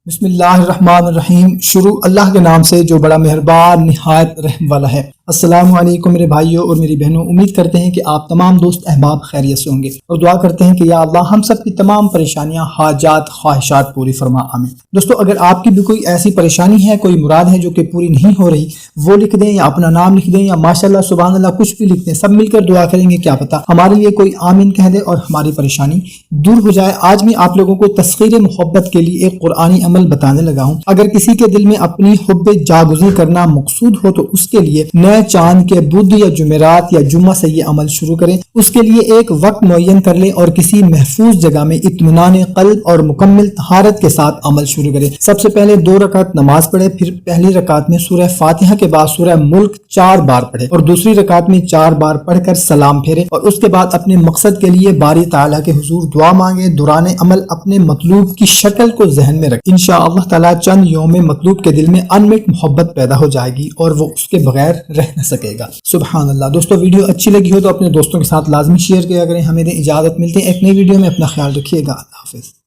بسم اللہ الرحمن الرحیم۔ شروع اللہ کے نام سے جو بڑا مہربان نہایت رحم والا ہے۔ السلام علیکم میرے بھائیوں اور میری بہنوں، امید کرتے ہیں کہ آپ تمام دوست احباب خیریت سے ہوں گے اور دعا کرتے ہیں کہ یا اللہ ہم سب کی تمام پریشانیاں، حاجات، خواہشات پوری فرما، آمین۔ دوستو، اگر آپ کی بھی کوئی ایسی پریشانی ہے، کوئی مراد ہے جو کہ پوری نہیں ہو رہی، وہ لکھ دیں یا اپنا نام لکھ دیں یا ماشاءاللہ سبحان اللہ کچھ بھی لکھ دیں، سب مل کر دعا کریں گے، کیا پتہ ہمارے لیے کوئی آمین کہہ دے اور ہماری پریشانی دور ہو جائے۔ آج میں آپ لوگوں کو تسخیر محبت کے لیے ایک قرآنی عمل بتانے لگا ہوں۔ اگر کسی کے دل میں اپنی حب جاگزی کرنا مقصود ہو تو اس کے لیے نئے چاند کے بدھ یا جمعرات یا جمعہ سے یہ عمل شروع کریں۔ اس کے لیے ایک وقت معین کر لیں اور کسی محفوظ جگہ میں اطمینان قلب اور مکمل طہارت کے ساتھ عمل شروع کریں۔ سب سے پہلے 2 رکعت نماز پڑھے، پھر پہلی رکعت میں سورہ فاتحہ کے بعد سورہ ملک 4 بار پڑھے اور دوسری رکعت میں 4 بار پڑھ کر سلام پھیرے اور اس کے بعد اپنے مقصد کے لیے باری تعالیٰ کے حضور دعا مانگے۔ دوران عمل اپنے مطلوب کی شکل کو ذہن میں رکھیں۔ انشاءاللہ تعالیٰ چند یوم مطلوب کے دل میں انمٹ محبت پیدا ہو جائے گی اور وہ اس کے بغیر رہ نہ سکے گا۔ سبحان اللہ۔ دوستو، ویڈیو اچھی لگی ہو تو اپنے دوستوں کے ساتھ لازمی شیئر کیا کریں۔ ہمیں دیں اجازت، ملتے ہیں ایک نئی ویڈیو میں، اپنا خیال رکھیے گا، اللہ حافظ۔